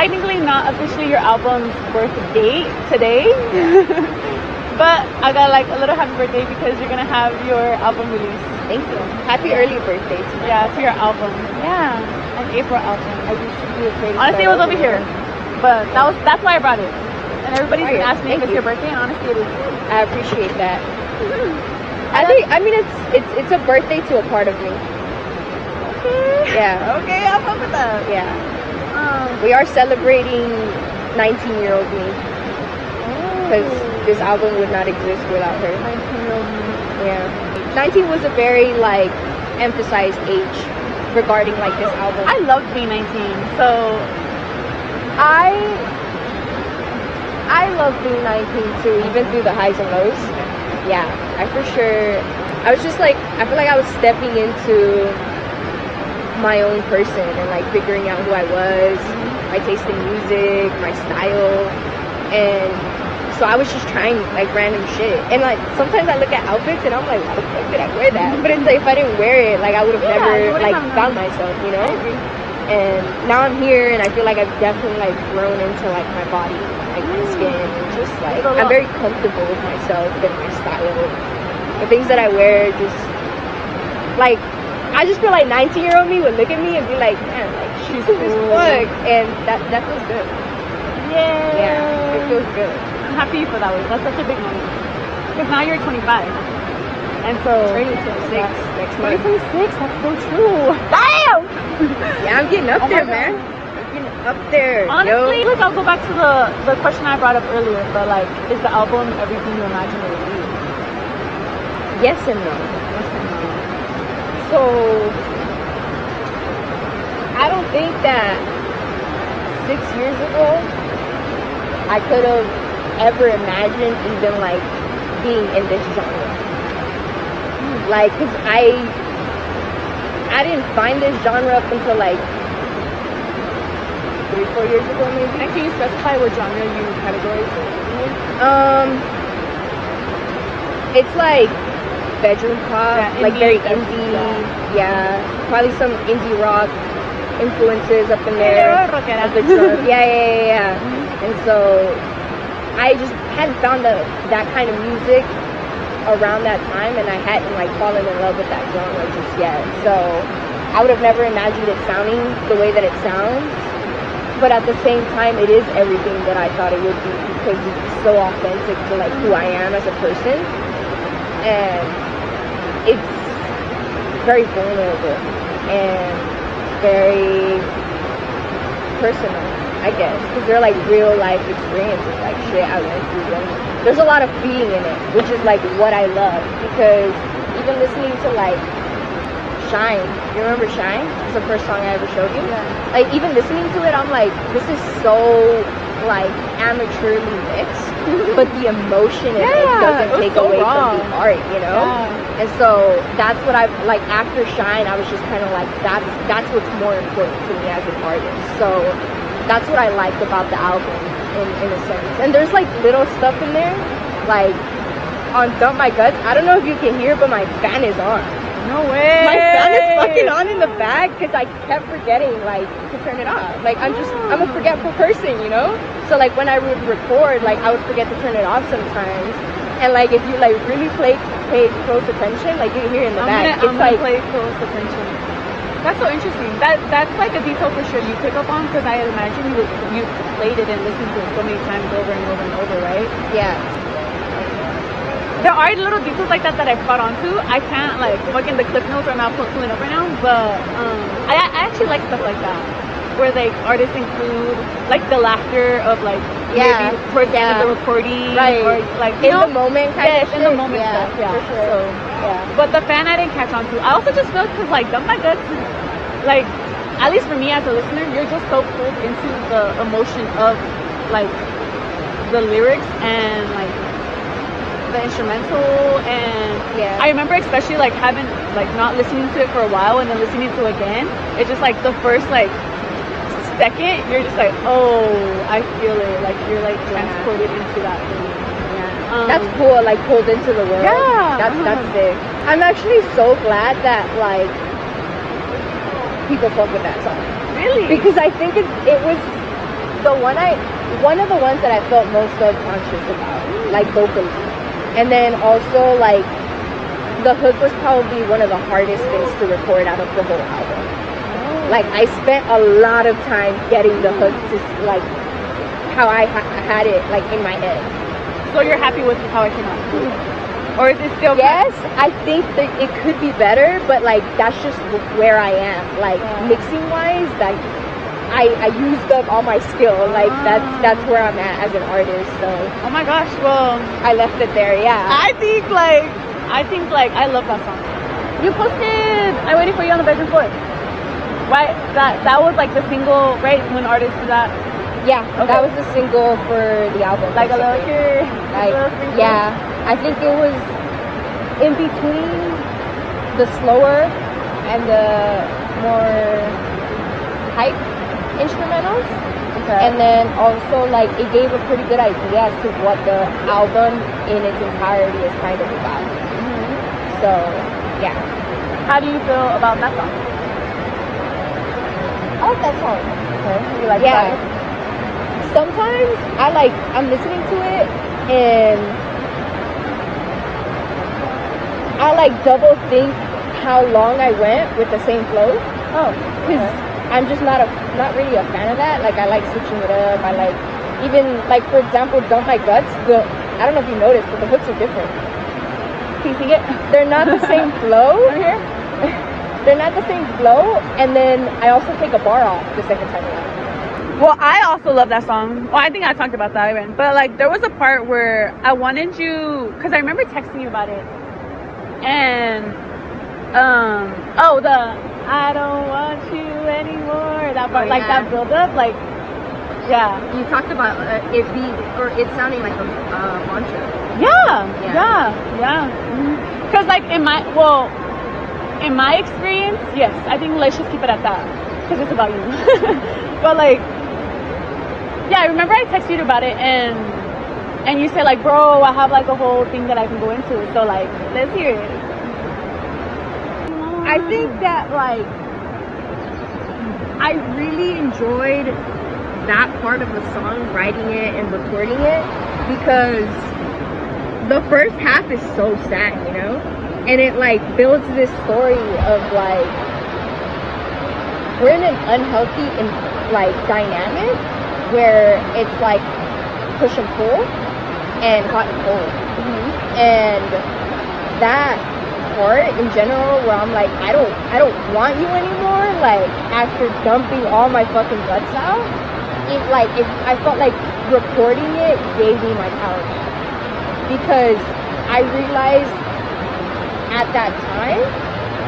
technically not officially your album's birth date today. But I got like a little happy birthday because you're gonna have your album release. Thank you. Happy early birthday to me. Yeah, to your album. Yeah, an April album. I just feel afraid. Honestly, it was over here, but that's why I brought it. And everybody's been asking me if it's your birthday, and honestly, it is. I appreciate that. I mean, it's a birthday to a part of me. Okay. Yeah. Okay, I'll fuck with that. Yeah. We are celebrating 19-year-old me because this album would not exist without her. 19-year-old me. Yeah. 19 was a very like emphasized age regarding like this album. I loved being 19, so I love being 19 too, even through the highs and lows. Yeah, I for sure. I was just like, I feel like I was stepping into my own person and like figuring out who I was, my taste in music, my style, and so I was just trying like random shit. And like sometimes I look at outfits and I'm like, why the fuck did I wear that? But it's like if I didn't wear it, like I would have never like found myself, you know? And now I'm here and I feel like I've definitely like grown into like my body, like my skin, and just like I'm very comfortable with myself and my style. The things that I wear just like I just feel like 19-year-old me would look at me and be like, man, like she's cool as fuck, and that feels good. Yeah, it feels good. I'm happy for that. That's such a big moment because now you're 25. And so, turning 26 next month. 2026, that's so true. Damn! Yeah, I'm getting up there, man. I'm getting up there. Honestly, like I'll go back to the question I brought up earlier, but like, is the album everything you imagine it would be? Yes and no. Yes and no. So, I don't think that 6 years ago, I could have ever imagined even like being in this genre. Like, cause I didn't find this genre up until like 3-4 years ago maybe. And can you specify what genre you categorize it in? It's like bedroom pop, like very indie. Yeah, probably some indie rock influences up in there. Yeah. And so I just hadn't found that kind of music around that time, and I hadn't like fallen in love with that genre just yet. So I would have never imagined it sounding the way that it sounds, but at the same time it is everything that I thought it would be because it's so authentic to like who I am as a person, and it's very vulnerable and very personal, I guess, because they're like real life experiences, like shit I went through. There's a lot of feeling in it, which is like what I love, because even listening to like Shine, you remember Shine? It's the first song I ever showed you. Yeah. Like even listening to it, I'm like, this is so like amateurly mixed, but the emotion in it doesn't take away from the art, you know? Yeah. And so that's what I like after Shine. I was just kind of like, that's what's more important to me as an artist. So that's what I liked about the album in a sense. And there's like little stuff in there, like on Dump My Guts. I don't know if you can hear, but my fan is on. No way. My fan is fucking on in the back because I kept forgetting like to turn it off. Like I'm a forgetful person, you know? So like when I would record, like I would forget to turn it off sometimes. And like if you like really pay close attention, like you can hear in the back. I'm gonna play close attention. That's so interesting. That's like a detail for sure you pick up on, because I imagine you played it and listened to it so many times over and over and over, right? Yeah. There are little details like that I've caught on to. I can't like fucking the clip notes are not pulling up right now, but I actually like stuff like that, where like artists include like the laughter of like maybe towards the end of the recording, right? Or like in the moment kind of in the moment stuff, for sure. So but the fan I didn't catch on to. I also just felt because like Dump My Guts, like at least for me as a listener, you're just so pulled into the emotion of like the lyrics and like the instrumental, and I remember especially like having like not listening to it for a while and then listening to it again. It's just like the first like second you're just like, oh, I feel it, like you're like transported into that thing. That's cool, like pulled into the world. That's sick. I'm actually so glad that like people fuck with that song. Really? Because I think it was one of the ones that I felt most subconscious about, like vocally. And then also like the hook was probably one of the hardest things to record out of the whole album. Like I spent a lot of time getting the hook to like how I had it like in my head. So you're happy with how it came out? Or is it still yes, I think that it could be better, but like that's just where I am. Like mixing wise, like I used up all my skill. Like that's where I'm at as an artist. So oh my gosh, well I left it there. Yeah. I think like I love that song. You posted I Waited For You on the bedroom floor. Right? That was like the single, right? When artists do that. Yeah, okay. That was the single for the album. Like a little kid. Like, yeah, I think it was in between the slower and the more hype instrumentals. Okay. And then also like it gave a pretty good idea as to what the album in its entirety is kind of about. So, yeah. How do you feel about that song? I like that song. Okay. You like that? Sometimes I'm listening to it and I like double think how long I went with the same flow. Oh, because I'm just not really a fan of that. Like I like switching it up. I like even like for example, Dump My Guts. I don't know if you noticed, but the hooks are different. Can you sing it? They're not the same flow. Over here. They're not the same flow, and then I also take a bar off the second time around. Well, I also love that song. Well, I think I talked about that even. But like there was a part where I wanted you, because I remember texting you about it. And I don't want you anymore. That part, like that build up, like yeah. You talked about it sounding like a mantra. Yeah. Because like in my experience, yes, I think let's just keep it at that because it's about you. But like. Yeah, I remember I texted you about it and you said like, bro, I have like a whole thing that I can go into. So like, let's hear it. I think that like, I really enjoyed that part of the song, writing it and recording it, because the first half is so sad, you know? And it like builds this story of like, we're in an unhealthy and like dynamic where it's like push and pull and hot and cold. And that part in general where I'm like, I don't want you anymore, like after dumping all my fucking guts out, I felt like recording it gave me my power back, because I realized at that time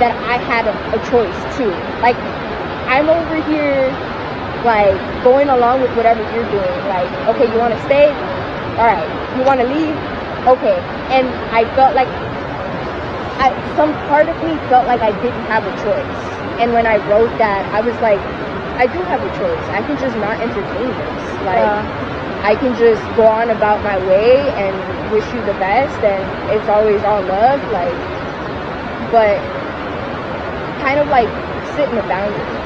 that I had a choice too. Like I'm over here like going along with whatever you're doing, like okay, you want to stay, all right, you want to leave, okay. And I felt like some part of me felt like I didn't have a choice, and when I wrote that I was like, I do have a choice. I can just not entertain this, like I can just go on about my way and wish you the best and it's always all love, like, but kind of like sit in a boundary.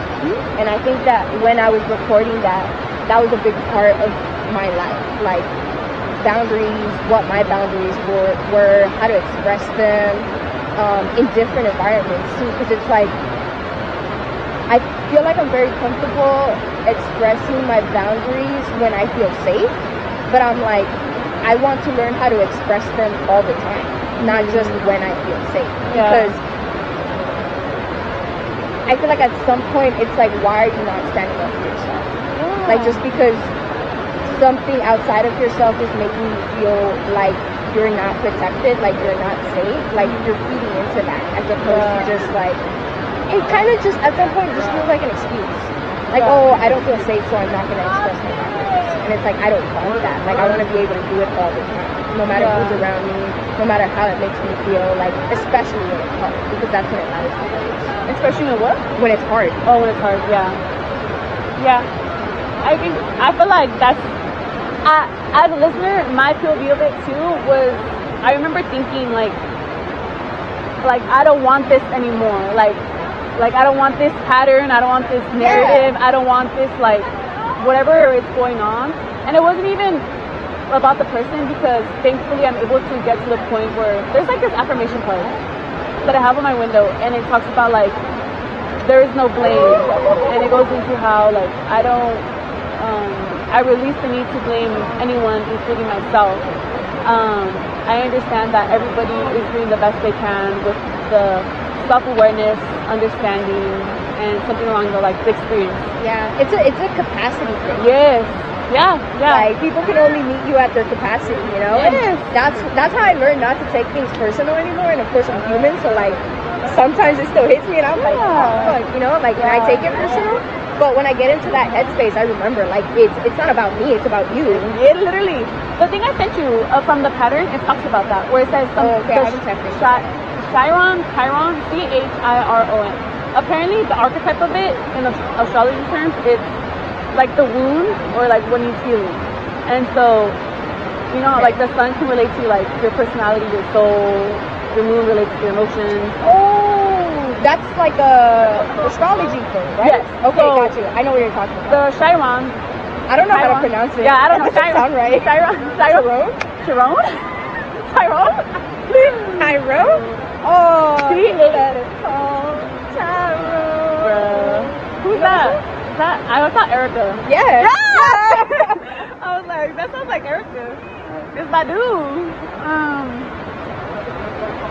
And I think that when I was recording that was a big part of my life, like boundaries, what my boundaries were, how to express them in different environments too, because it's like I feel like I'm very comfortable expressing my boundaries when I feel safe, but I'm like, I want to learn how to express them all the time, not just when I feel safe, because I feel like at some point it's like, why are you not standing up for yourself? Like just because something outside of yourself is making you feel like you're not protected, like you're not safe, like you're feeding into that, as opposed to just like, it kind of just at some point just feels like an excuse. Like, oh, I don't feel safe, so I'm not going to express my boundaries. And it's like, I don't want that. Like, I want to be able to do it all the time, no matter who's around me, no matter how it makes me feel, like, especially when it's hard, because that's when it matters the most. Especially when what? When it's hard. Oh, when it's hard, yeah. Yeah. I feel like that's, as a listener, my POV of it too was, I remember thinking like I don't want this anymore. Like I don't want this pattern. I don't want this narrative. I don't want this like whatever is going on. And it wasn't even about the person, because thankfully I'm able to get to the point where there's like this affirmation card that I have on my window, and it talks about like there is no blame, and it goes into how like I release the need to blame anyone, including myself. I understand that everybody is doing the best they can with the self-awareness, understanding, and something along the experience. Yeah, it's a capacity thing. Yes. Yeah. Like, people can only meet you at their capacity, you know? Yes. And that's how I learned not to take things personal anymore. And of course, I'm human, so like sometimes it still hits me, and I'm like, oh, fuck, you know? Like, and I take it personal. But when I get into that headspace, I remember, like, it's not about me, it's about you. It literally. The thing I sent you from the pattern, it talks about that, where it says I haven't checked it. Chiron, Chiron. Apparently, the archetype of it in astrology terms, it's like the wound, or like what needs healing. And so, you know, like the sun can relate to like your personality, your soul. Your moon relates to your emotions. Oh, that's like a astrology thing, right? Yes. Okay, got you. I know what you're talking about. The Chiron. I don't know how to pronounce it. Yeah, I don't know. That doesn't sound right. Chiron. Chiron. Oh, Chiron. Who's that? Is that? I thought Erica. Yeah. I was like, that sounds like Erica. It's Badu.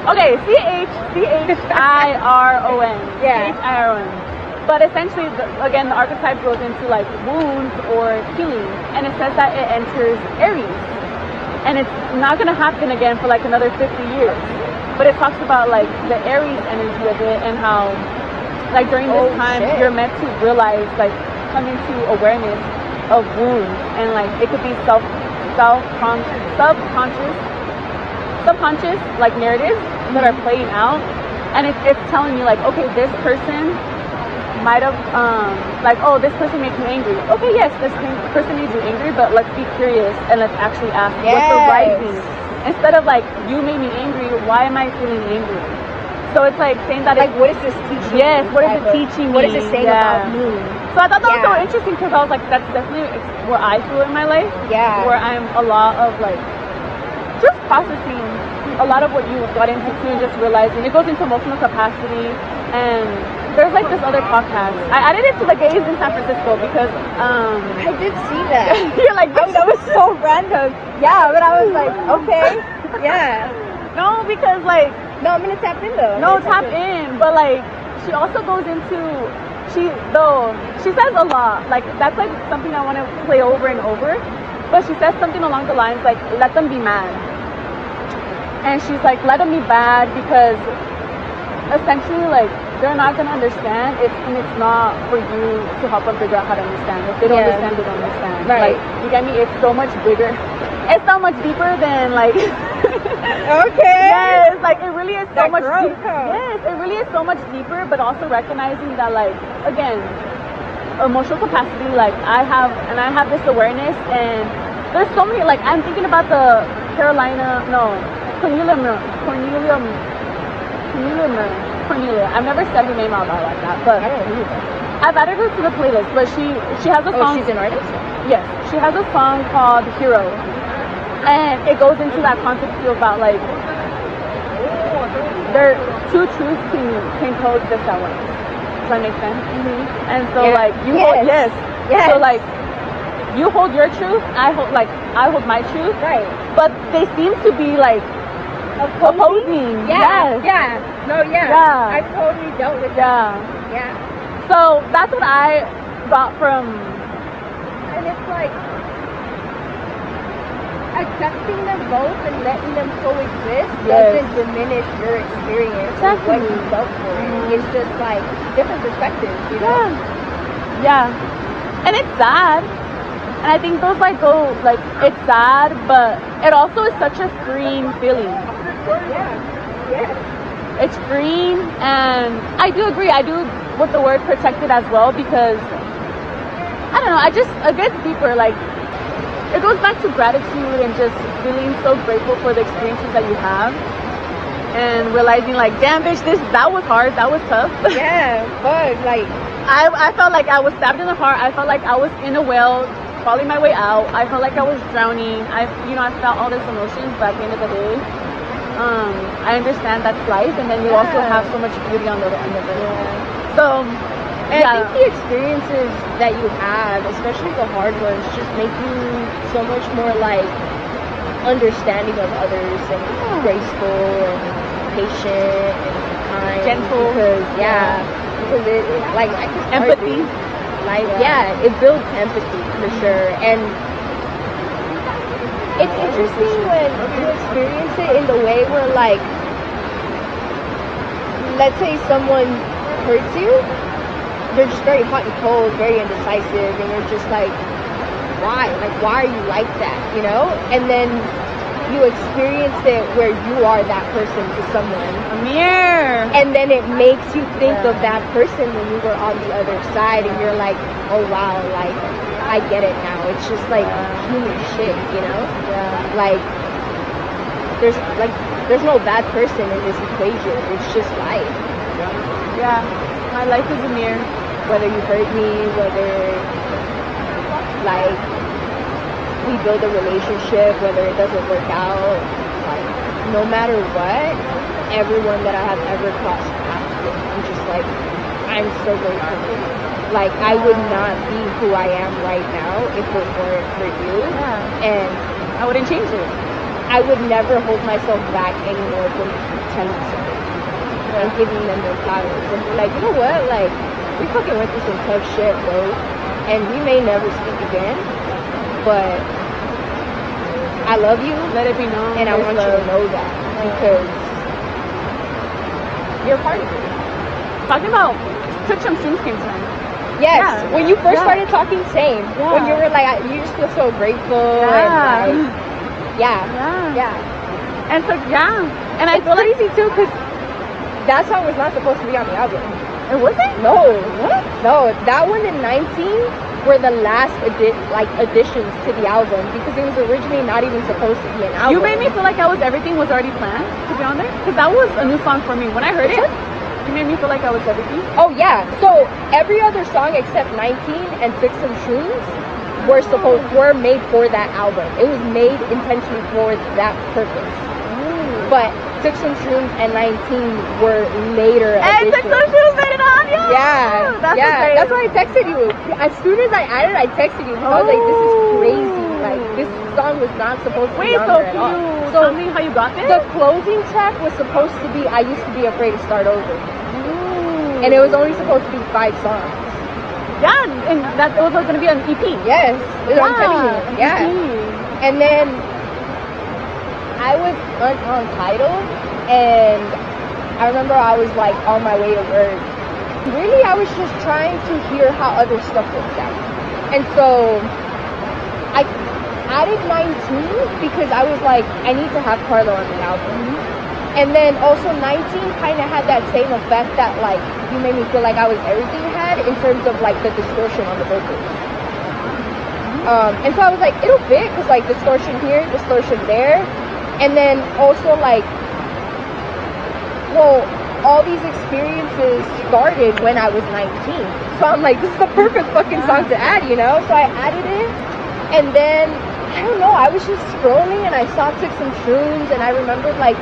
Okay, Chiron. Yeah. Chiron. But essentially, again, the archetype goes into like wounds or healing, and it says that it enters Aries, and it's not gonna happen again for like another 50 years. But it talks about like the Aries energy of it, and how like during this time you're meant to realize, like, come into awareness of wounds, and like it could be subconscious like narratives that are playing out, and it's telling you like, okay, this person might have like, oh, this person makes you angry. Okay, yes, this person made you angry, but let's be curious and let's actually ask, what's the rising? Instead of like, you made me angry, why am I feeling angry? So it's like saying that, like, what is this teaching? Yes, what is it teaching me? What is it saying about me? So I thought that was so interesting, because I was like, that's definitely where I feel in my life. Yeah. Where I'm a lot of like just processing a lot of what you got into too, and just realizing it goes into emotional capacity. And there's like this other podcast. I added it to the gays in San Francisco because I did see that. You're like, that was so random. Yeah, but I was like, okay, yeah. No, because like, no, I'm gonna tap in though. No, tap in. But like, she also goes into she says a lot. Like, that's like something I want to play over and over. But she says something along the lines like, let them be mad. And she's like, let them be bad, because essentially, like, they're not gonna understand. And it's not for you to help them figure out how to understand. If they don't understand, they don't understand. Right. Like, you get me? It's so much bigger. It's so much deeper than like. Okay. Yes, like it really is so much. Yes, it really is so much deeper. But also recognizing that, like, again, emotional capacity. Like, I have this awareness, and there's so many. Like, I'm thinking about the Cornelia. I've never said her name out loud like that, but I don't know either. I've added her to the playlist. But she has a song. Oh, she's an artist? Yes, she has a song called Hero, and it goes into that concept too about like there two truths can coexist at once. Does that make sense? Mm-hmm. And so like you hold so like you hold your truth, I hold my truth, right? But they seem to be like opposing. Yeah. I totally dealt with that. Yeah. So that's what I got from. And it's like accepting them both and letting them coexist doesn't diminish your experience or what you felt for it. It's just like different perspectives, you know? Yeah. And it's sad. And I think those like go like, it's sad, but it also is such a freeing feeling. Yeah. It's freeing, and I do agree. I do with the word protected as well, because I don't know, it gets deeper. Like, it goes back to gratitude and just feeling so grateful for the experiences that you have, and realizing like, damn bitch, that was hard, that was tough. Yeah, but like, I felt like I was stabbed in the heart. I felt like I was in a well, falling my way out. I felt like I was drowning. I felt all these emotions, but at the end of the day, I understand that's life, and then you also have so much beauty on the end of it. So, and I think the experiences that you have, especially the hard ones, just make you so much more like understanding of others and graceful and patient and kind, gentle, because it like empathy, like it builds empathy for sure. And it's interesting when you experience it in the way where, like, let's say someone hurts you, they're just very hot and cold, very indecisive, and you're just like, why? Like, why are you like that, you know? And then you experience it where you are that person to someone. A mirror. And then it makes you think of that person when you were on the other side, and you're like, oh wow, like, I get it now. It's just like human shit, you know? Like, there's no bad person in this equation. It's just life. Yeah, my life is a mirror. Whether you hurt me, whether, like, we build a relationship, whether it doesn't work out, like, no matter what, everyone that I have ever crossed paths with, I'm just like, I'm so grateful. Like, I would not be who I am right now if it weren't for you. And I wouldn't change it. I would never hold myself back anymore from telling someone and giving them their flowers. And be like, you know what? Like, we fucking went through some tough shit, bro. And we may never speak again, but I love you. Let it be known. And I want you to know that. Because you're part of it. Talking about took some shrooms came to mind. Yes, when you first started talking, same. When you were like, you just feel so grateful and like, and so and I feel crazy too, because that song was not supposed to be on the album. It wasn't? No. What? No, that one and 19 were the last additions to the album, because it was originally not even supposed to be an album. You made me feel like everything was already planned to be on there, because that was a new song for me. When I heard it, you made me feel like I was everything. Oh yeah, so every other song except 19 and Six and Shrooms were made for that album. It was made intentionally for that purpose. But Six and Shrooms and 19 were later additions. And Six and Shrooms made it on, That's why I texted you. As soon as I added, I texted you. I was like, this is crazy. Like, this song was not supposed to be on there at all. So tell me how you got there? The closing track was supposed to be I Used to Be Afraid to Start Over. And it was only supposed to be 5 songs. Yeah, and that was going to be an EP. Yes, I'm telling you. Yeah. And then I was untitled, and I remember I was like on my way to work. Really, I was just trying to hear how other stuff would sound. And so I added 19 because I was like, I need to have Carlo on the album. And then also 19 kind of had that same effect that, like, you made me feel like I was everything had in terms of like the distortion on the vocals. And so I was like, it'll fit, because like distortion here, distortion there. And then also like, well, all these experiences started when I was 19. So I'm like, this is the perfect fucking song to add, you know? So I added it, and then, I don't know, I was just scrolling and I saw Six and Shrooms, and I remembered like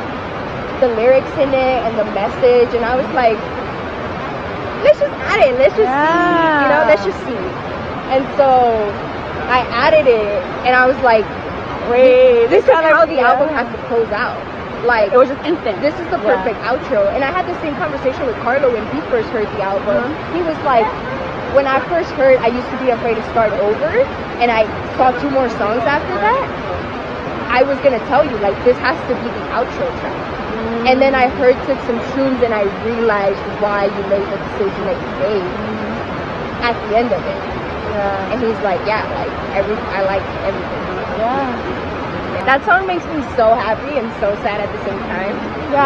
the lyrics in it and the message, and I was like, let's just add it, let's just see, you know, let's just see. And so I added it, and I was like, wait, this is how the album has to close out. Like, it was just instant. This is the perfect outro. And I had the same conversation with Carlo when he first heard the album. He was like, when I first heard I Used to Be Afraid to Start Over, and I saw 2 more songs after that, I was gonna tell you, like, this has to be the outro track. And then I heard Six and Shrooms, and I realized why you made the decision that you made at the end of it. And he's like, like, I like everything. That song makes me so happy and so sad at the same time.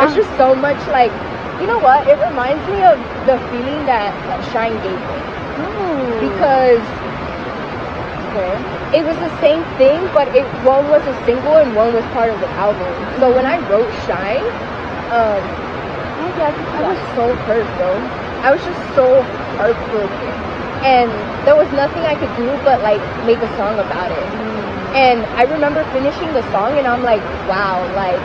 It's just so much like, you know what? It reminds me of the feeling that Shine gave me. Because it was the same thing, but one was a single and one was part of the album. So when I wrote Shine, I was so hurt, bro. I was just so heartbroken. And there was nothing I could do but like make a song about it. And I remember finishing the song and I'm like, wow, like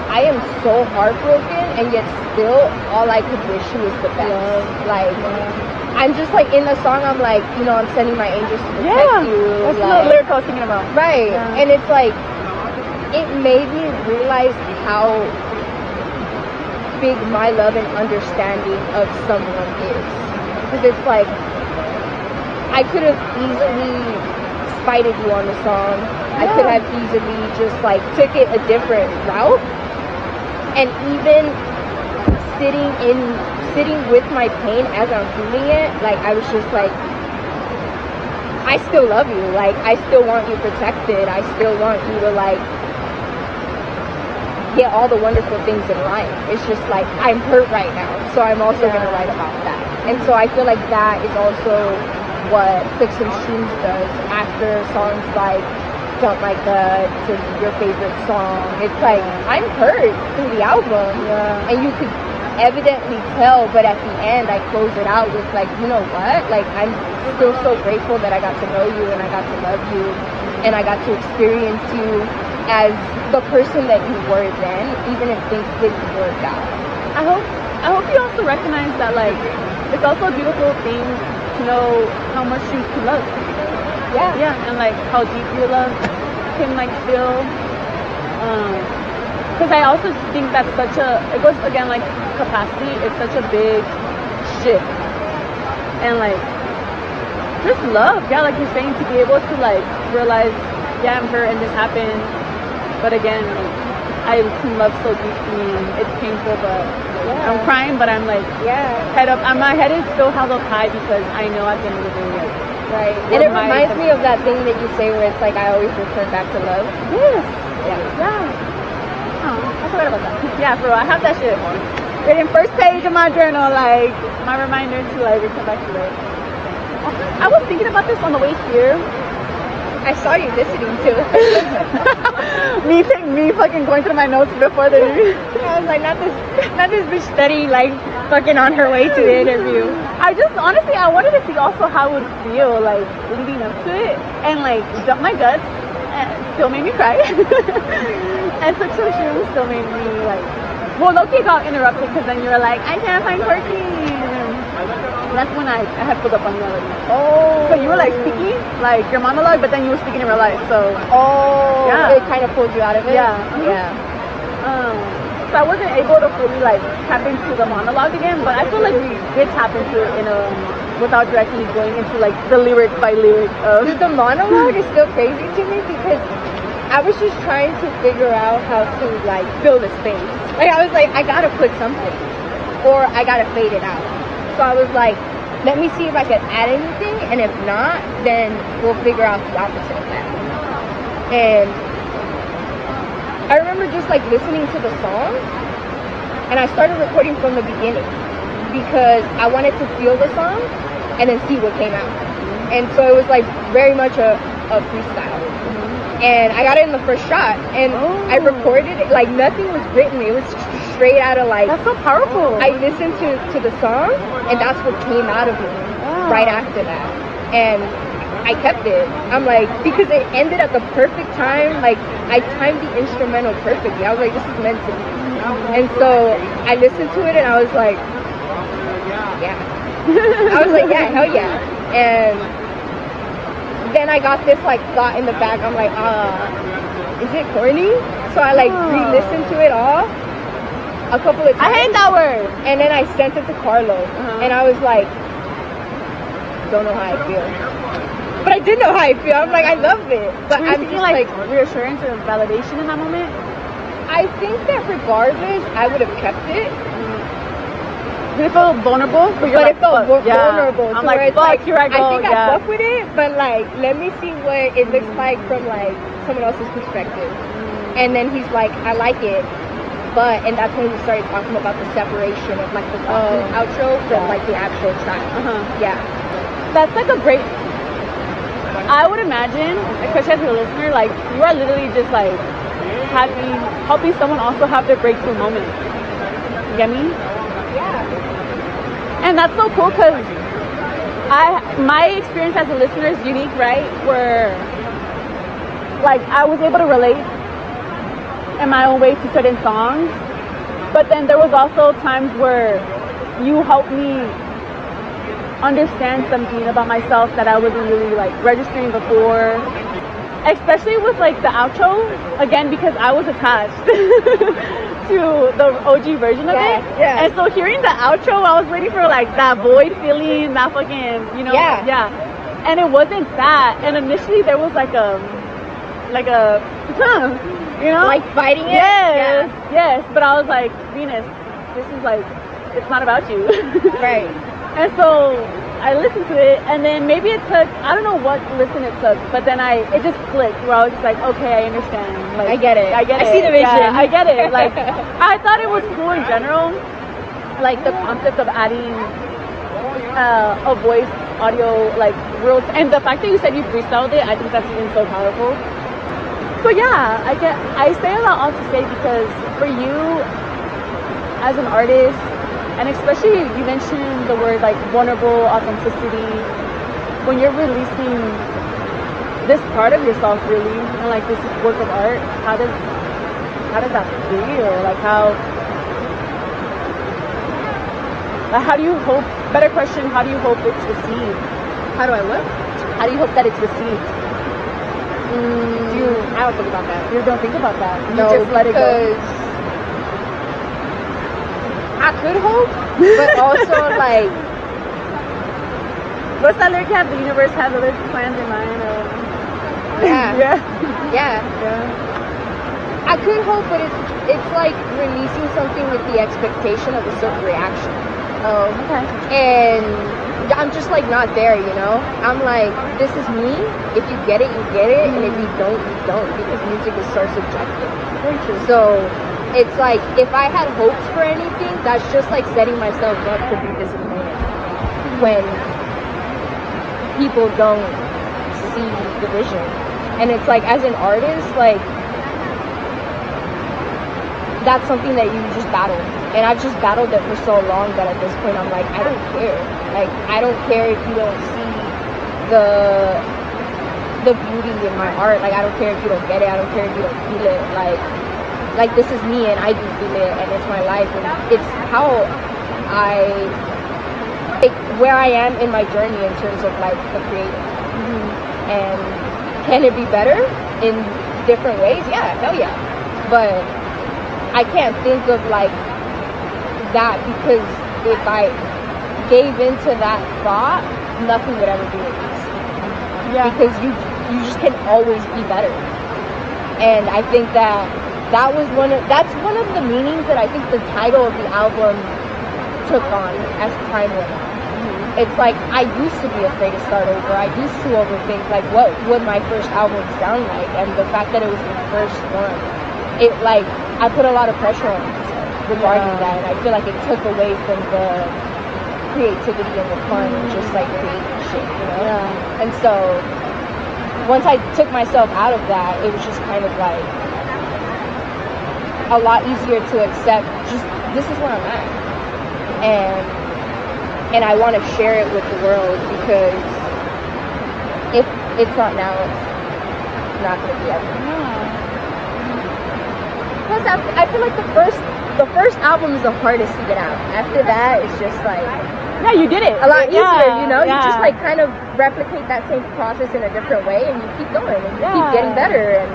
I am so heartbroken, and yet still all I could wish you was the best. Like I'm just like in the song I'm like, you know, I'm sending my angels to protect you. That's like, the lyric I was thinking about. Right. Yeah. And it's like it made me realize how big my love and understanding of someone is. Because it's like I could have easily spited you on the song. I could have easily just like took it a different route. And even sitting with my pain as I'm feeling it, like I was just like, I still love you. Like I still want you protected. I still want you to like get all the wonderful things in life. It's just like I'm hurt right now, so I'm also gonna write about that. And so I feel like that is also what Clicks and Shrooms does after songs like Dump My Guts to your favorite song. It's like I'm hurt through the album, and you could evidently tell, but at the end I close it out with like, you know what, like I'm still so grateful that I got to know you and I got to love you and I got to experience you as the person that you were then, even if things didn't work out. I hope you also recognize that like it's also a beautiful thing to know how much you can love. Yeah, and like how deep your love can like feel. Because I also think that's it goes again like capacity. It's such a big shift, and like just love. Yeah, like you're saying, to be able to like realize, yeah, I'm hurt and this happened, but again, like, I can love so deeply and it's painful, but I'm crying, but I'm like head up. And my head is still held up high because I know at the end of the day, like, right. And it reminds me of that thing that you say where it's like I always return back to love. Yes. Yeah. Oh, I forgot about that. Yeah, bro, I have that shit written first page of my journal, like my reminder to like return back to it. I was thinking about this on the way here. I saw you listening to it. me fucking going through my notes before the I was like, not this bitch studying like fucking on her way to the interview. I just honestly I wanted to see also how it would feel like leading up to it, and like Dump My Guts still made me cry. And Clicks and Shrooms still made me like, well, Loki got interrupted because then you were like, I can't find Corky. And that's when I had pulled up on you already. Oh. So you were like speaking, like your monologue, but then you were speaking in real life. So. Oh. Yeah. It kind of pulled you out of it. Yeah. Yeah. So I wasn't able to fully like tap into the monologue again, but I feel like we did tap into it in a without directly going into like the lyric by lyric of. The monologue is still crazy to me because I was just trying to figure out how to like fill the space. Like I was like, I gotta put something, or I gotta fade it out. So I was like, let me see if I can add anything, and if not, then we'll figure out the opposite of that. And I remember just like listening to the song, and I started recording from the beginning because I wanted to feel the song and then see what came out. And so it was like very much a freestyle. And I got it in the first shot, and I recorded it like nothing was written. It was straight out of like. That's so powerful. I listened to the song, and that's what came out of me right after that. And I kept it. I'm like, because it ended at the perfect time. Like I timed the instrumental perfectly. I was like, this is meant to be. And so I listened to it, and I was like, yeah. I was like, yeah, hell yeah. And then I got this like thought in the back. I'm like, is it corny? So I like re-listened to it all a couple of times. I hate that word. And then I sent it to Carlo, and I was like, don't know how I feel. But I did know how I feel. I'm like, I love it. But I'm just like reassurance or validation in that moment. I think that regardless, I would have kept it. Did it feel vulnerable? But it felt vulnerable. I'm like, fuck, here I go. I think I fuck with it, but like, let me see what it looks like from like someone else's perspective. And then he's like, I like it, but, and that's when we started talking about the separation of like the outro from like the actual track. Yeah. That's like a great, I would imagine, especially as a listener, like you are literally just like helping someone also have their breakthrough moment. get me? Yeah. And that's so cool because my experience as a listener is unique, right? Where like I was able to relate in my own way to certain songs, but then there was also times where you helped me understand something about myself that I wasn't really like registering before, especially with like the outro, again, because I was attached to the OG version of it. Yeah. And so hearing the outro, I was waiting for like that void feeling, that fucking, you know. Yeah. And it wasn't that. And initially there was like a you know, like fighting it. Yes. But I was like, Venus, this is like, it's not about you. Right. And so I listened to it, and then maybe it took, I don't know what listen it took, but then it just clicked where I was just like, okay, I understand. Like, I get it. I see the vision. Yeah, I get it. Like, I thought it was cool in general, like the concept of adding a voice, audio, like real, and the fact that you said you freestyled it, I think that's even so powerful. So yeah, I say a lot all to say because for you as an artist, and especially you mentioned the word like vulnerable authenticity, when you're releasing this part of yourself really, and like this work of art, how does that feel? Like how do you hope, better question, how do you hope it's received? How do I what? How do you hope that it's received? I don't think about that. You don't think about that. You No, just let it go. I could hope, but also like, what's that lyric have? The universe has other plans in mind. Or... Yeah. I could hope, but it's like releasing something with the expectation of a certain reaction. Oh, okay. And I'm just like not there, you know. I'm like, this is me. If you get it, you get it, and if you don't, you don't, because music is so subjective. Very true. So it's like, if I had hopes for anything, that's just like setting myself up to be disappointed when people don't see the vision. And it's like, as an artist, like, that's something that you just battle. And I've just battled it for so long that at this point I'm like, I don't care. Like, I don't care if you don't see the beauty in my art. Like, I don't care if you don't get it. I don't care if you don't feel it. Like this is me, and I do feel it, and it's my life, and it's how where I am in my journey in terms of like the creative. And can it be better in different ways? Yeah, hell yeah. But I can't think of like that, because if I gave into that thought, nothing would ever be released. Yeah. Because you just can always be better. And I think that's one of the meanings that I think the title of the album took on as time went on. It's like, I used to be afraid to start over. I used to overthink, like, what would my first album sound like? And the fact that it was the first one, it, like, I put a lot of pressure on myself regarding that. And I feel like it took away from the creativity and the fun of just, like, creating shit, you know? Yeah. And so, once I took myself out of that, it was just kind of, like, a lot easier to accept, just, this is where I'm at. And I want to share it with the world, because if it's not now, it's not going to be ever. Plus, I feel like the first album is the hardest to get out. After that, it's just like, yeah, you did it a lot easier, you know. You just like kind of replicate that same process in a different way, and you keep going, and you keep getting better, and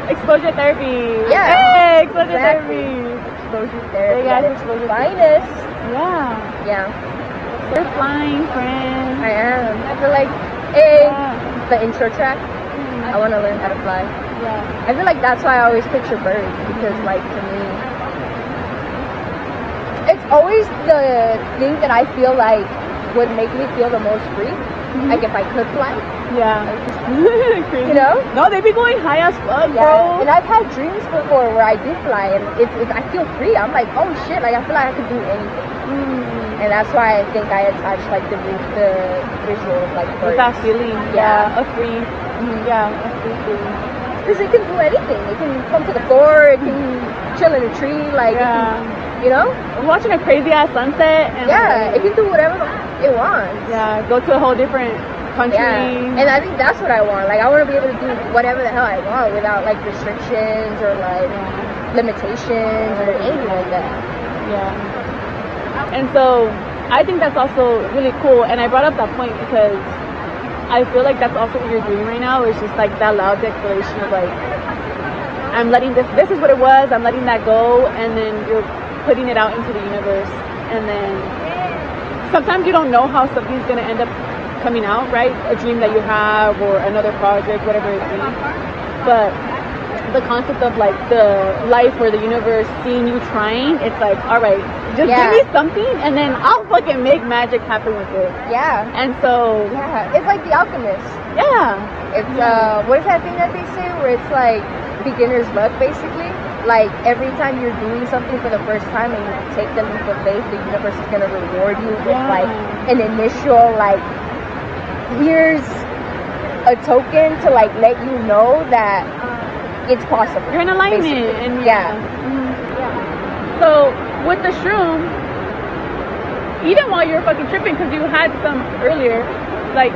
exposure therapy. Yeah, hey, exposure therapy. Exposure therapy. Hey guys, exposure finest. Yeah. You're flying, friend. I am. I feel like, the intro track, I want to learn how to fly. Yeah. I feel like that's why I always picture birds, because, like, to me, it's always the thing that I feel like would make me feel the most free. Like, if I could fly. Yeah. You know? No, they be going high as fuck, yeah. bro. And I've had dreams before where I do fly, and it's I feel free. I'm like, oh shit, like, I feel like I could do anything. And that's why I think I attach, like, the visual of, like, birds. With that feeling. Yeah. A free. Yeah, a free feeling. Because it can do anything. It can come to the floor. It can chill in a tree. Like, you know? Watching a crazy ass sunset. And yeah, it can do whatever it wants. Yeah, go to a whole different country. Yeah, and I think that's what I want. Like, I want to be able to do whatever the hell I want without like restrictions or like limitations or anything like that. Yeah. And so I think that's also really cool. And I brought up that point because I feel like that's also what you're doing right now. It's just like that loud declaration of like, I'm letting this is what it was, I'm letting that go, and then you're putting it out into the universe. And then sometimes you don't know how something's gonna end up coming out, right? A dream that you have or another project, whatever it be. But the concept of like the life or the universe seeing you trying, it's like, all right, just give me something and then I'll fucking make magic happen with it. Yeah. And so it's like The Alchemist. Yeah. It's what is that thing that they say where it's like beginner's luck, basically? Like every time you're doing something for the first time and you take the leap of faith, the universe is gonna reward you with like an initial like, here's a token to like let you know that it's possible. You're in alignment. Basically. And yeah. So with the shroom, even while you're fucking tripping, because you had some earlier, like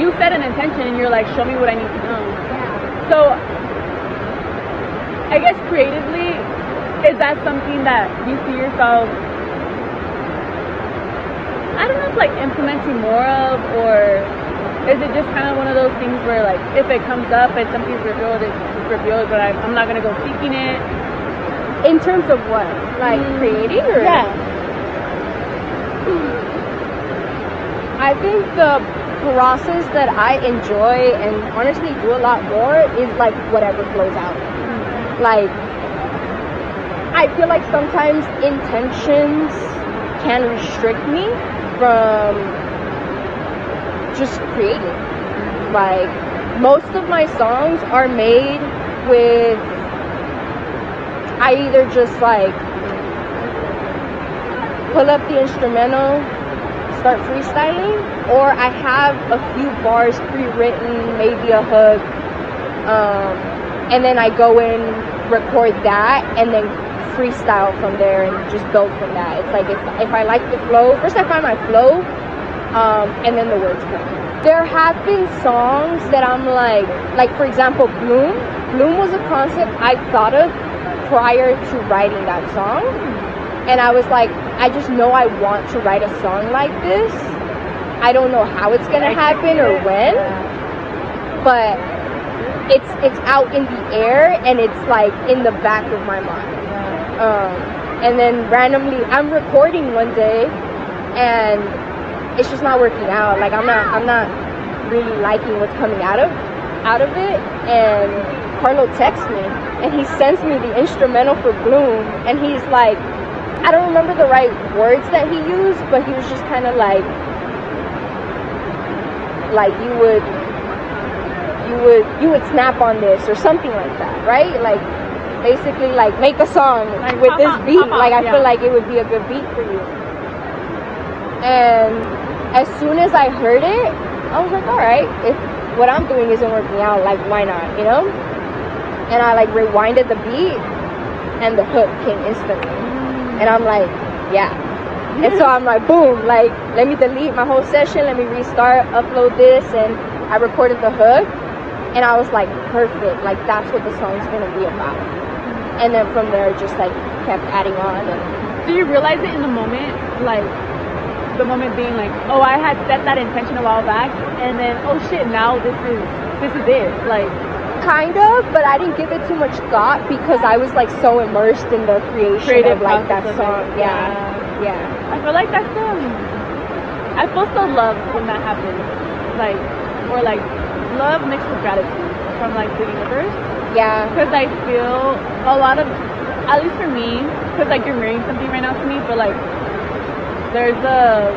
you set an intention and you're like, show me what I need to know. So I guess creatively, is that something that you see yourself, I don't know if like implementing more of, or is it just kind of one of those things where like if it comes up and something's revealed, it's revealed, but I'm not gonna go seeking it? In terms of what? Like creating or? Yeah. I think the process that I enjoy and honestly do a lot more is like whatever flows out. Like, I feel like sometimes intentions can restrict me from just creating. Like, most of my songs are made with, I either just like pull up the instrumental, start freestyling, or I have a few bars pre-written, maybe a hook, and then I go in, record that, and then freestyle from there and just build from that. It's like if I like the flow, first I find my flow, and then the words come. There have been songs that I'm like for example, Bloom. Bloom was a concept I thought of prior to writing that song, and I was like, I just know I want to write a song like this. I don't know how it's gonna happen or when, but it's out in the air and it's like in the back of my mind. And then randomly I'm recording one day and it's just not working out. Like I'm not really liking what's coming out of it. And Carlo texts me and he sends me the instrumental for Bloom, and he's like, I don't remember the right words that he used, but he was just kind of like you would snap on this or something like that, right? Like basically like make a song like, with this beat. Like I feel like it would be a good beat for you. And as soon as I heard it, I was like, all right, if what I'm doing isn't working out, like why not, you know? And I like rewinded the beat and the hook came instantly. And I'm like, yeah. And so I'm like, boom, like let me delete my whole session, let me restart, upload this, and I recorded the hook. And I was like, perfect, like that's what the song's gonna be about. And then from there, just like kept adding on. And do you realize it in the moment, like the moment being like, oh, I had set that intention a while back, and then oh shit, now this is it, like kind of, but I didn't give it too much thought because I was like so immersed in the creation of like that song. Yeah. I feel like that's I feel so love when that happens, like, or like love mixed with gratitude from like the universe. Yeah, because I feel a lot of, at least for me, because like you're mirroring something right now to me, but like there's a,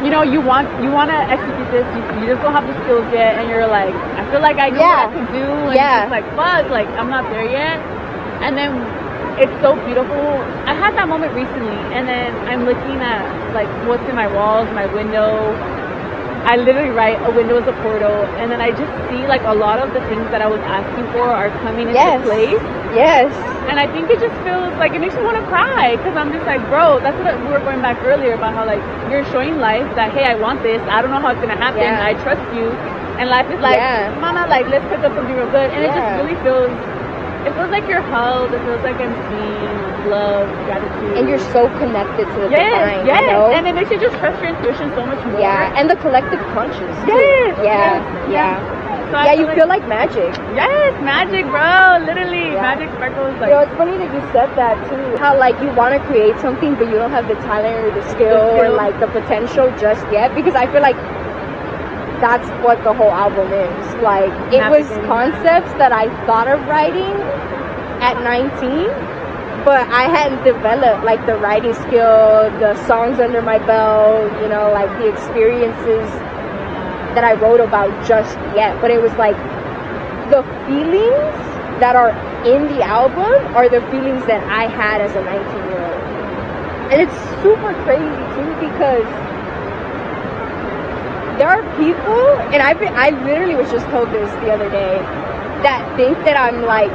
you know, you want to execute this, you just don't have the skills yet, and you're like, I feel like I know what I can do, and it's just like, fuck, like I'm not there yet. And then it's so beautiful. I had that moment recently, and then I'm looking at like what's in my walls, my window, I literally write a window is a portal, and then I just see like a lot of the things that I was asking for are coming into place. Yes. And I think it just feels like it makes me want to cry, because I'm just like, bro, that's what we were going back earlier about, how like you're showing life that, hey, I want this, I don't know how it's gonna happen, I trust you, and life is like, mama, like, let's pick up something real good. And it just really feels, it feels like you're held, it feels like I'm seen, love, gratitude, and you're so connected to the divine, you know? and it makes you just trust your intuition so much more. And the collective conscious too. So you feel like magic. Yes, magic, bro. Literally, magic sparkles. Like, you know, it's funny that you said that too. How like you want to create something, but you don't have the talent or the skill or like the potential just yet. Because I feel like that's what the whole album is. Like it was concepts that I thought of writing at 19, but I hadn't developed like the writing skill, the songs under my belt. You know, like the experiences that I wrote about just yet. But it was like the feelings that are in the album are the feelings that I had as a 19-year-old. And it's super crazy too, because there are people, and I literally was just told this the other day, that think that I'm like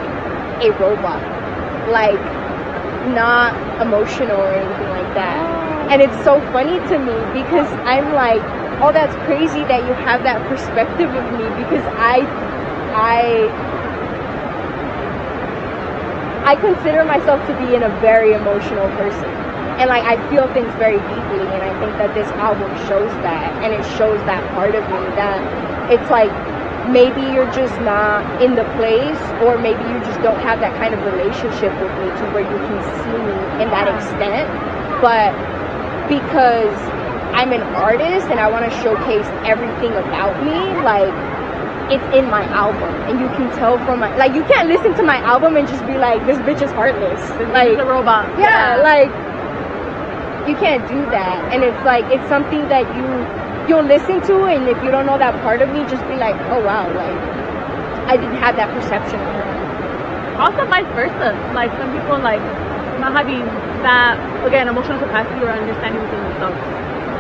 a robot, like not emotional or anything like that. And it's so funny to me, because I'm like, oh, that's crazy that you have that perspective of me, because I consider myself to be a very emotional person, and like I feel things very deeply, and I think that this album shows that, and it shows that part of me, that it's like maybe you're just not in the place, or maybe you just don't have that kind of relationship with me to where you can see me in that extent, but because I'm an artist and I want to showcase everything about me, like it's in my album, and you can tell from my, like, you can't listen to my album and just be like, this bitch is heartless, like a robot. Like you can't do that. And it's like, it's something that you'll listen to, and if you don't know that part of me, just be like, oh wow, like I didn't have that perception of her. Also vice versa, like some people like not having that, again, emotional capacity or understanding within themselves.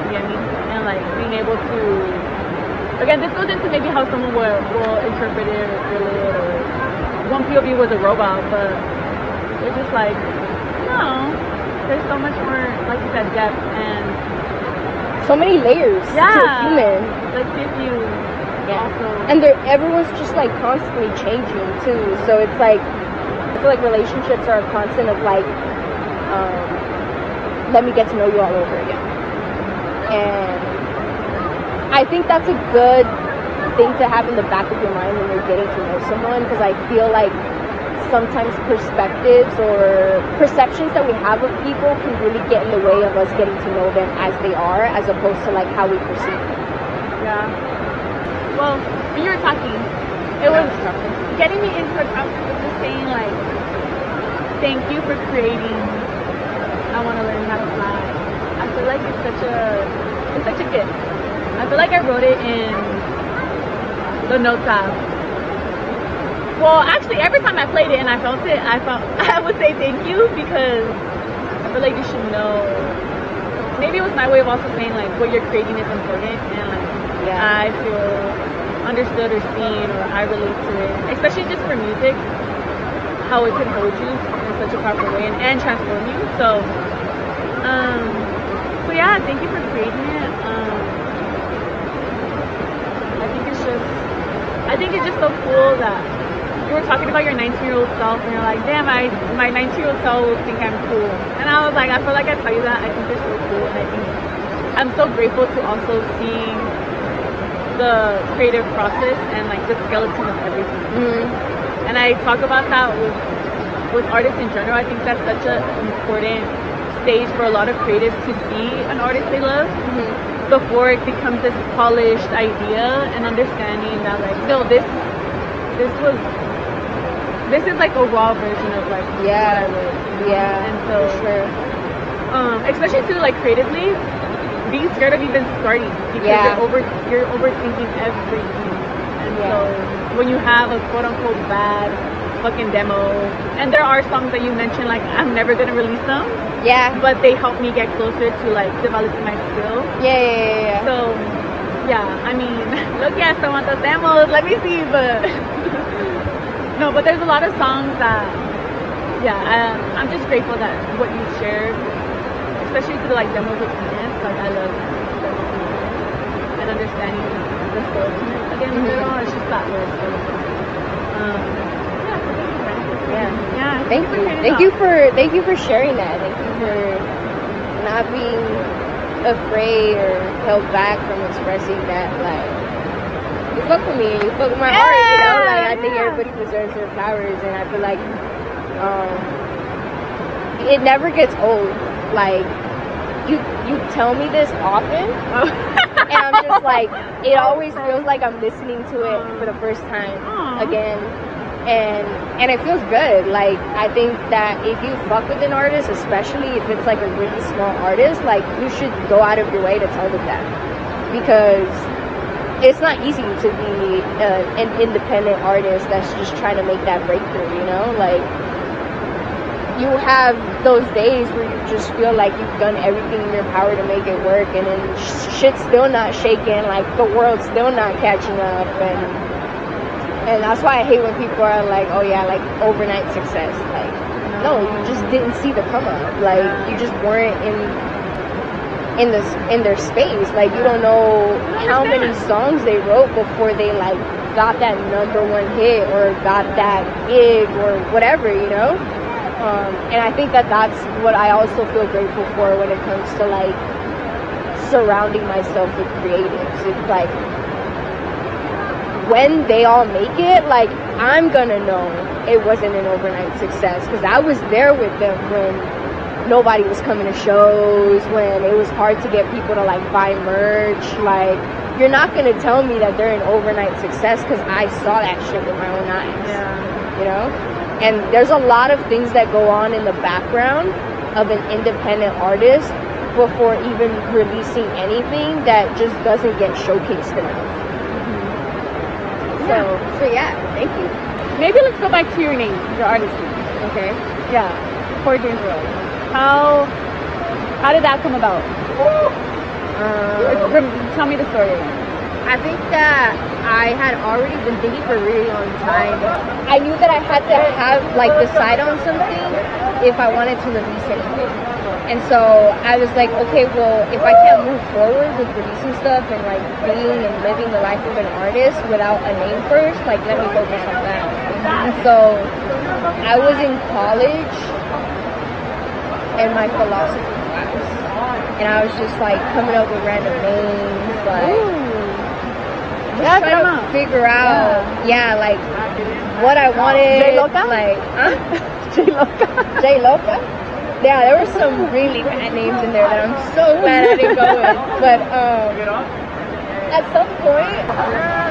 You know what I mean? And like being able to, again, this goes into maybe how someone will interpret it or feel it, or one POV was a robot, but it's just like, no, there's so much more, like you said, depth and so many layers to a human. Let's see if you also, and everyone's just like constantly changing too, so it's like, I feel like relationships are a constant of like, let me get to know you all over again. And I think that's a good thing to have in the back of your mind when you're getting to know someone, because I feel like sometimes perspectives or perceptions that we have of people can really get in the way of us getting to know them as they are, as opposed to like how we perceive them. Yeah. Well, when you were talking, it was getting me into a topic of just saying like, thank you for creating I Want to Learn How to Fly. I feel like it's such a gift. I feel like I wrote it in the notes app. Well, actually, every time I played it and I felt it, I would say thank you, because I feel like you should know. Maybe it was my way of also saying like what you're creating is important, and like I feel understood or seen, or I relate to it, especially just for music, how it can hold you in such a proper way and transform you. So yeah, thank you for creating it. I think it's just so cool that you were talking about your 19-year-old self, and you're like, damn, my 19-year-old self will think I'm cool. And I was like, I feel like I tell you that, I think you're so cool, and I think I'm so grateful to also seeing the creative process and like the skeleton of everything. And I talk about that with artists in general. I think that's such an important stage for a lot of creatives to see an artist they love before it becomes this polished idea, and understanding that like, no, this is like a raw version of like what I live. And so especially too, like creatively, being scared of even starting, because you're overthinking everything. And so when you have a quote unquote bad fucking demo, and there are songs that you mentioned like I'm never gonna release them, but they help me get closer to like developing my skill. So yeah, I mean, look, yeah, I want those demos. Let me see, but no, but there's a lot of songs that, yeah, I'm just grateful that what you shared, especially through like demos with clients. Like I love and understanding the story again. It's just that word. Yeah. Thank you. Thank you for sharing that. Thank you for not being afraid or held back from expressing that. Like, you fuck with me, you fuck with my heart. You know, like I think everybody deserves their flowers, and I feel like it never gets old. Like you tell me this often, and I'm just like, it always feels like I'm listening to it for the first time again. And it feels good. Like, I think that if you fuck with an artist, especially if it's like a really small artist, like, you should go out of your way to tell them that, because it's not easy to be an independent artist that's just trying to make that breakthrough, you know? Like, you have those days where you just feel like you've done everything in your power to make it work, and then shit's still not shaking, like the world's still not catching up, and that's why I hate when people are like, oh yeah, like overnight success. Like, no, you just didn't see the come up. Like, you just weren't in their space. Like, you don't know how many songs they wrote before they like got that #1 hit or got that gig or whatever, you know. And I think that that's what I also feel grateful for when it comes to like surrounding myself with creatives. It's like, when they all make it, like, I'm gonna know it wasn't an overnight success, because I was there with them when nobody was coming to shows, when it was hard to get people to like buy merch. Like, you're not gonna tell me that they're an overnight success, because I saw that shit with my own eyes. You know? And there's a lot of things that go on in the background of an independent artist before even releasing anything that just doesn't get showcased enough. So yeah, thank you. Maybe let's go back to your name, your artist name. Okay. Yeah, For Dreams World. How did that come about? Tell me the story again. I think that I had already been thinking for a really long time. I knew that I had to have, like, decide on something if I wanted to release anything. And so I was like, okay, well, if I can't move forward with releasing stuff and like being and living the life of an artist without a name first, like, let me focus on that. And so I was in college in my philosophy class, and I was just like coming up with random names, like just trying to figure out, like what I wanted. J Loca? Like, J Loca? J Loca? Yeah, there were some really bad names in there that I'm so glad I didn't go with. But at some point,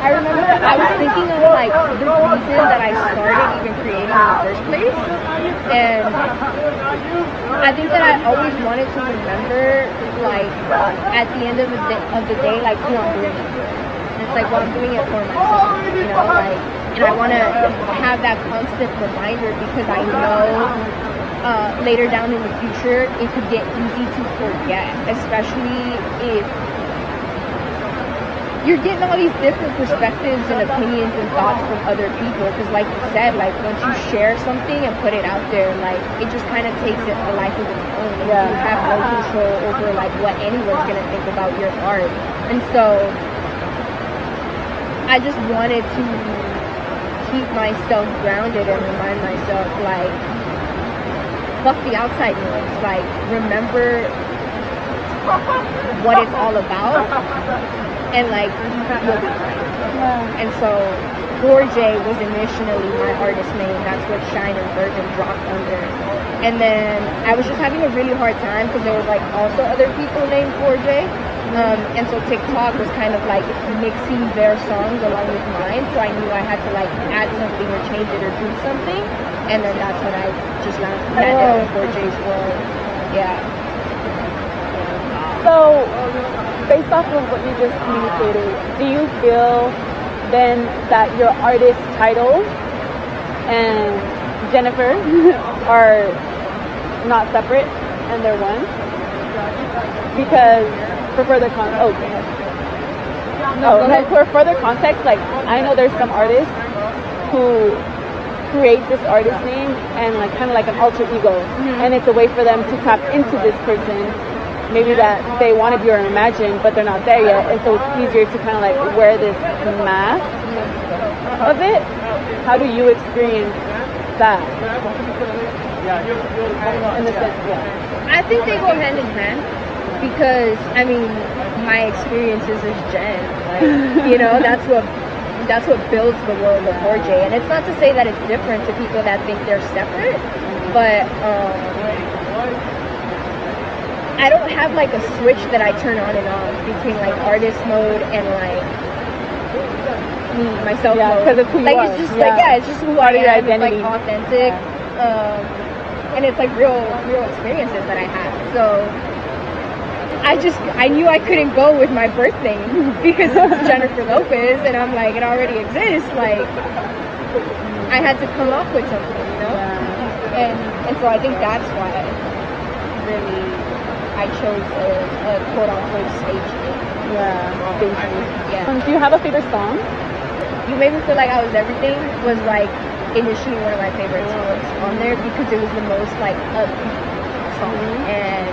I remember I was thinking of like the reason that I started even creating in the first place. And I think that I always wanted to remember, like, at the end of the day, like, who I'm doing it for. And it's like, well, I'm doing it for myself, you know, like, and I want to have that constant reminder, because I know later down in the future it could get easy to forget, especially if you're getting all these different perspectives and opinions and thoughts from other people. Because like you said, like, once you share something and put it out there, like, it just kind of takes it a life of its own. You have no control over like what anyone's gonna think about your art. And so I just wanted to keep myself grounded and remind myself, like, fuck the outside noise. Like, remember what it's all about, and like, you'll be fine. And so 4J was initially my artist name. That's what Shine and Virgin dropped under. And then I was just having a really hard time because there was like also other people named 4J. And so TikTok was kind of like mixing their songs along with mine. So I knew I had to like add something or change it or do something. And then that's when I just landed on 4J's World. Yeah. So, based off of what you just communicated, do you feel then that your artist title and Jennifer are not separate and they're one? Because for further Oh, like for further context, like I know there's some artists who create this artist name and like kind of like an alter ego, and it's a way for them to tap into this person, maybe that they want to be or imagine, but they're not there yet, and so it's easier to kind of like wear this mask of it. How do you experience that? In the sense, yeah. I think they go hand in hand because I mean my experiences as Jen, like, you know, that's what builds the world of 4J, and it's not to say that it's different to people that think they're separate, but I don't have like a switch that I turn on and off between like artist mode and like me myself mode. Because it's who you like are. it's just like it's just who I am. Your identity. It's like authentic, and it's like real experiences that I have. So I knew I couldn't go with my birth name because it's Jennifer Lopez, and I'm like, it already exists. Like, I had to come up with something, you know? And so I think that's why really I chose a quote unquote stage name. Do you have a favorite song? You Made Me Feel Like I Was Everything was like initially one of my favorite songs on there because it was the most like upbeat song, and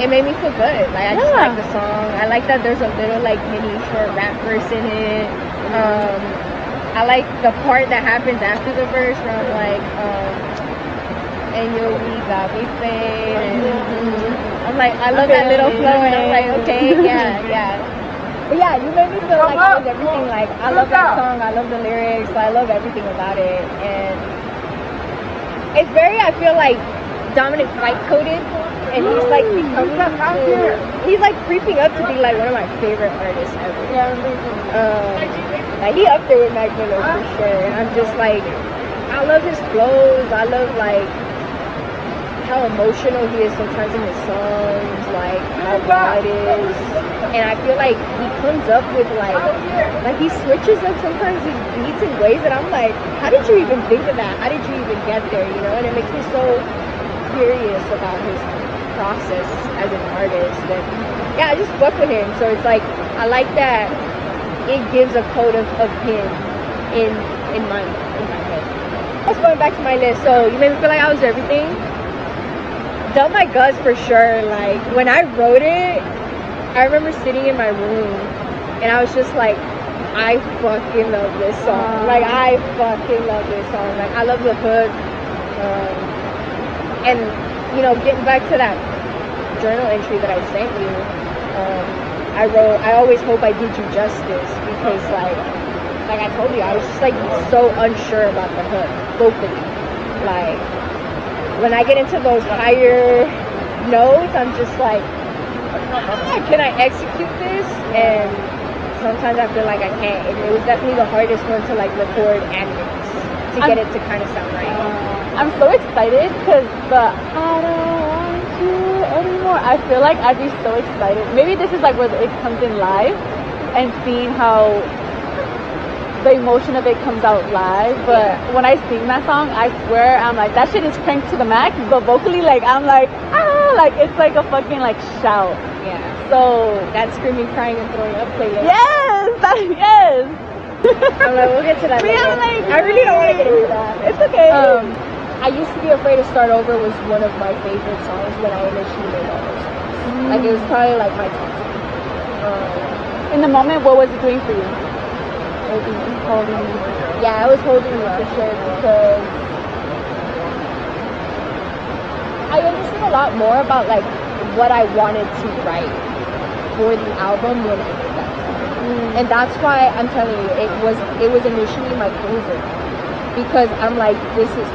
it made me feel good. Like I just like the song. I like that there's a little like mini short rap verse in it. I like the part that happens after the verse where I'm like, and yo, we got me fade. I'm like, I love that little flow, and I'm like, okay, yeah. But yeah, You Made Me Feel Like I Was Everything. Like I love that song. I love the lyrics. I love everything about it, and it's very, I feel like, Dominic fight coded. And he's like becoming he's like creeping up to be like one of my favorite artists ever. Like he up there with Mac Miller for sure. And I'm just like, I love his flows. I love like how emotional he is sometimes in his songs, like how raw it is. And I feel like he comes up with like he switches up sometimes his beats in ways that I'm like, how did you even think of that? How did you even get there? You know, and it makes me so curious about his process as an artist, and yeah, I just fuck with him. So it's like I like that it gives a code of him in my head. Let's go back to my list. So You Made Me Feel Like I Was Everything. Dump My Guts for sure. Like when I wrote it, I remember sitting in my room and I was just like, I fucking love this song. Like I fucking love this song. Like I love the hook. And you know, getting back to that journal entry that I sent you, I wrote, I always hope I did you justice, because like I told you, I was just like so unsure about the hook, vocally. Like when I get into those higher notes, I'm just like, can I execute this? And sometimes I feel like I can't. It was definitely the hardest one to like record and mix to get it to kind of sound right. I'm so excited because the I don't want you anymore. I feel like I'd be so excited. Maybe this is like where it comes in live and seeing how the emotion of it comes out live. But when I sing that song, I swear I'm like, that shit is cranked to the max. But vocally, like I'm like, like it's like a fucking like shout. Yeah. So that screaming, crying, and throwing up playlist. Yes. I'm like, we'll get to that later. Like, I really don't want to get into that. It's okay. I Used to Be Afraid to Start Over was one of my favorite songs when I initially made all those songs. Like it was probably like my top song. In the moment, what was it doing for you? Holding me. Yeah, I was holding me for sure because I understood a lot more about like what I wanted to write for the album when I did that song. And that's why I'm telling you, it was initially my closer, because I'm like, this is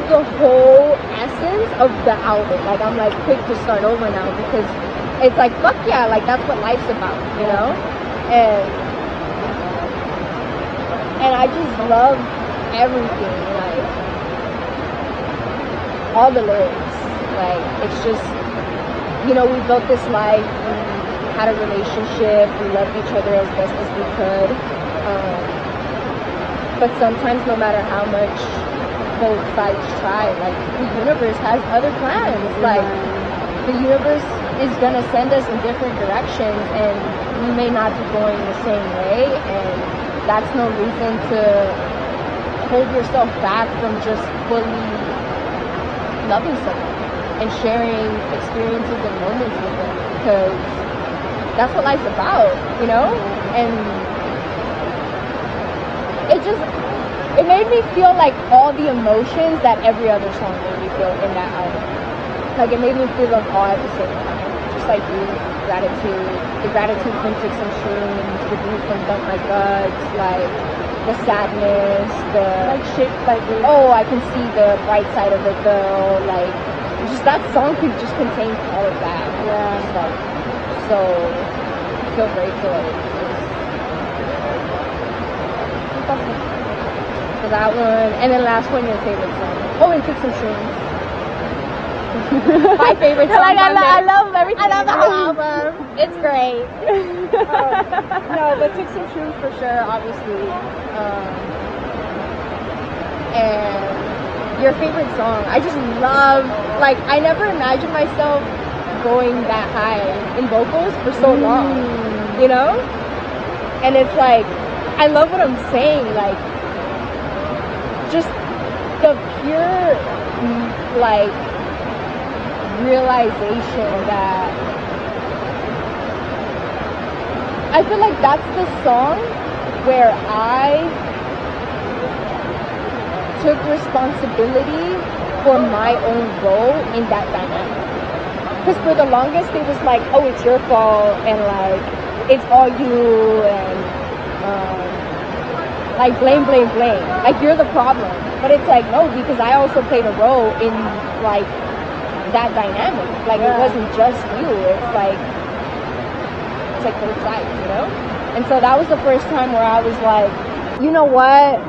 the whole essence of the album. Like I'm like quick to start over now because it's like, fuck yeah, like that's what life's about, you know? And I just love everything, like all the lyrics. Like it's just, you know, we built this life, we had a relationship, we loved each other as best as we could. But sometimes no matter how much both sides try, like the universe has other plans. Like the universe is gonna send us in different directions, and you may not be going the same way, and that's no reason to hold yourself back from just fully loving someone and sharing experiences and moments with them, because that's what life's about, you know? And it made me feel like all the emotions that every other song made me feel in that album. Like, it made me feel them all at the same time. Just like you, gratitude. The gratitude from Took Some Shrooms, the grief from Dump My Guts, like the sadness, the like shit, like oh, I can see the bright side of it though. Like, just that song could just contain all of that. Yeah. Just like, so I feel grateful. For that one, and then last one, your favorite song. Oh, and Took Some Shrooms. My favorite song. Like, I love everything. I love the whole album. It's great. No, but Took Some Shrooms for sure, obviously. And your favorite song. I just love, like, I never imagined myself going that high in vocals for so long, you know? And it's like, I love what I'm saying, like, just the pure, like, realization that I feel like that's the song where I took responsibility for my own role in that dynamic. Because for the longest it was like, oh, it's your fault, and like, it's all you, and like, blame, like, you're the problem. But it's like, no, because I also played a role in, like, that dynamic. Like, it wasn't just you. It's like both sides, you know? And so that was the first time where I was like, you know what?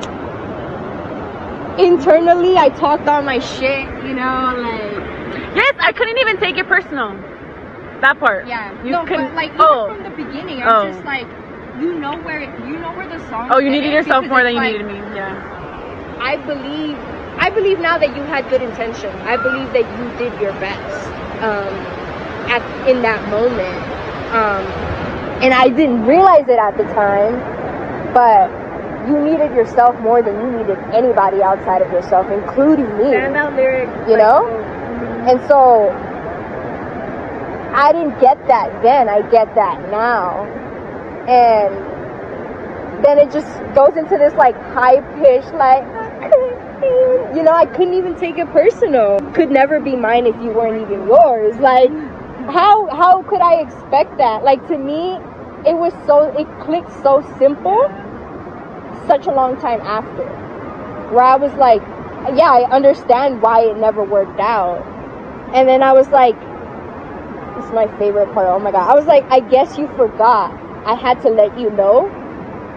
Internally, I talked all my shit, you know, like... Yes, I couldn't even take it personal. That part. Yeah. You no, couldn't... but, like, even from the beginning, I was just like, you know where the song... Oh, you needed yourself more than you needed me. Yeah. I believe now that you had good intention. I believe that you did your best in that moment. And I didn't realize it at the time, but you needed yourself more than you needed anybody outside of yourself, including me. Standout lyric. You know? And so I didn't get that then. I get that now. And then it just goes into this, like, high-pitched, like, you know, I couldn't even take it personal. Could never be mine if you weren't even yours. Like, how could I expect that? Like, to me, it clicked so simple such a long time after, where I was like, yeah, I understand why it never worked out. And then I was like, this is my favorite part, oh my god, I was like, I guess you forgot I had to let you know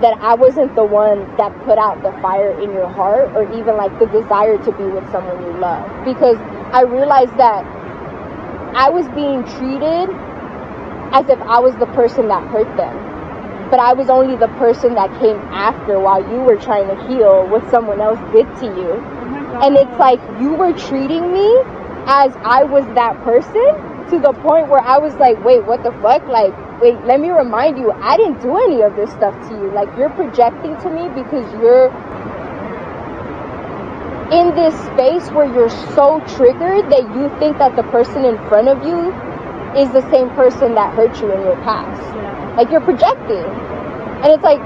that I wasn't the one that put out the fire in your heart, or even like the desire to be with someone you love. Because I realized that I was being treated as if I was the person that hurt them. But I was only the person that came after while you were trying to heal what someone else did to you. And it's like, you were treating me as I was that person, to the point where I was like, wait, what the fuck? Like, wait, let me remind you, I didn't do any of this stuff to you. Like, you're projecting to me because you're in this space where you're so triggered that you think that the person in front of you is the same person that hurt you in your past. Like, you're projecting. And it's like,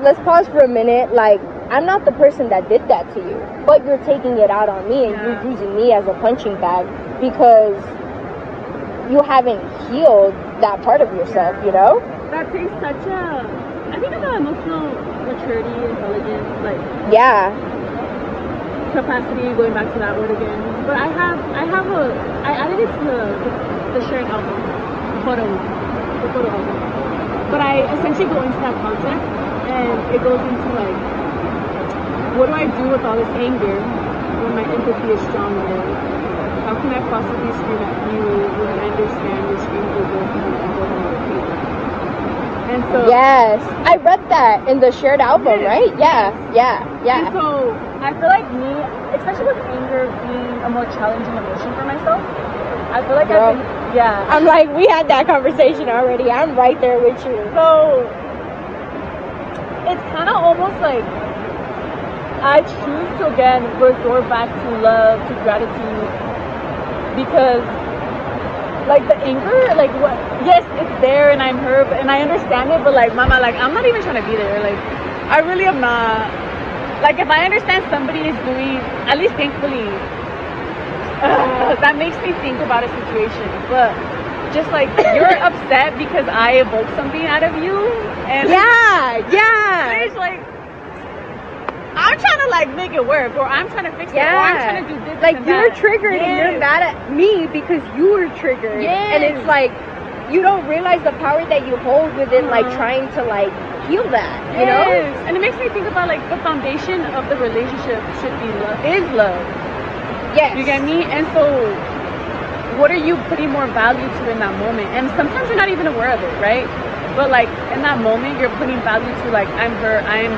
let's pause for a minute. Like, I'm not the person that did that to you, but you're taking it out on me, and you're using me as a punching bag because you haven't healed that part of yourself, you know? That takes such a, I think about emotional maturity, intelligence, like, yeah, capacity, going back to that word again. But I added it to the shared album, the photo album. But I essentially go into that concept, and it goes into like, what do I do with all this anger when my empathy is stronger? How can I possibly scream at you when I understand your screams will go through the echo on your paper? And so, yes, I read that in the shared album, right? Yeah. And so I feel like me, especially with anger being a more challenging emotion for myself, I feel like Girl. I've been, yeah. I'm like, we had that conversation already. I'm right there with you. So it's kind of almost like I choose to again resort back to love, to gratitude, because like the anger, like what? Yes, it's there, and I'm hurt, and I understand it. But like, mama, like I'm not even trying to be there. Like, I really am not. Like, if I understand somebody is doing, at least thankfully, that makes me think about a situation. But just like you're upset because I evoked something out of you, and yeah. it's like I'm trying to like make it work, or I'm trying to fix it, or I'm trying to do this. Like and you're that. triggered and you're mad at me because you were triggered. And it's like you don't realize the power that you hold within like trying to like heal that, you know? And it makes me think about like the foundation of the relationship should be love, is love. Yes. You get me? And so what are you putting more value to in that moment? And sometimes you're not even aware of it, right? But like in that moment you're putting value to like I'm hurt, I'm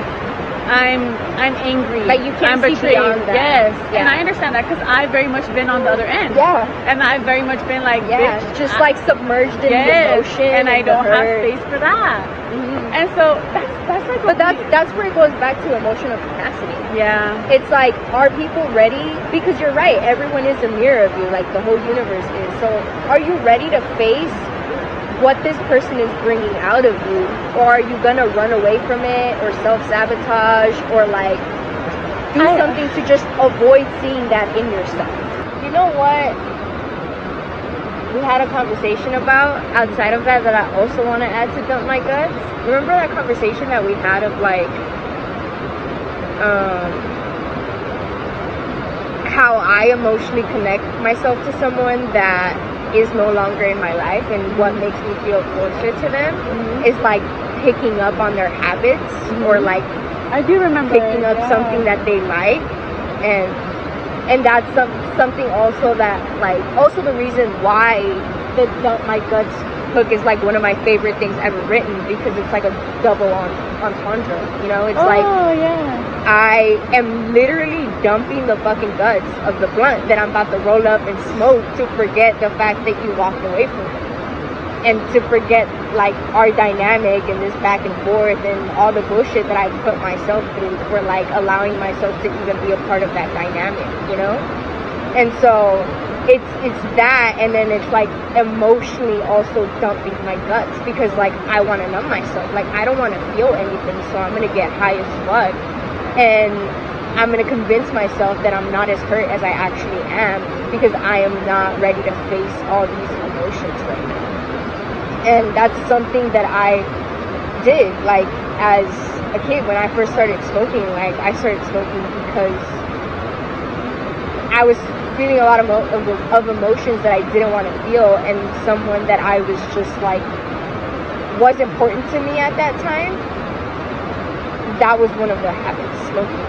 angry. Like you can't see beyond that. Yes. Yeah. And I understand that because I've very much been on the other end. Yeah. And I've very much been like, bitch, just like submerged in the emotion. And I don't have space for that. And so that's like, but that's where it goes back to emotional capacity. Yeah. It's like, are people ready? Because you're right, everyone is a mirror of you, like the whole universe is. So are you ready to face what this person is bringing out of you, or are you gonna run away from it, or self-sabotage, or like do something to just avoid seeing that in yourself? You know what we had a conversation about outside of that I also want to add to Dump My Guts? Remember that conversation that we had of like how I emotionally connect myself to someone that is no longer in my life, and what makes me feel closer to them is like picking up on their habits, or like I do remember picking up something that they like, and that's something also that like also the reason why the Dump My Guts hook is like one of my favorite things ever written, because it's like a double entendre, you know? It's like I am literally dumping the fucking guts of the blunt that I'm about to roll up and smoke to forget the fact that you walked away from me, and to forget like our dynamic and this back and forth and all the bullshit that I put myself through for like allowing myself to even be a part of that dynamic, you know? And so it's that, and then it's like emotionally also dumping my guts, because like I want to numb myself, like I don't want to feel anything, so I'm gonna get high as fuck, and I'm gonna convince myself that I'm not as hurt as I actually am, because I am not ready to face all these emotions right now. And that's something that I did like as a kid when I first started smoking. Like I started smoking because I was feeling a lot of emotions that I didn't want to feel, and someone that I was just like was important to me at that time, that was one of the habits, smoking.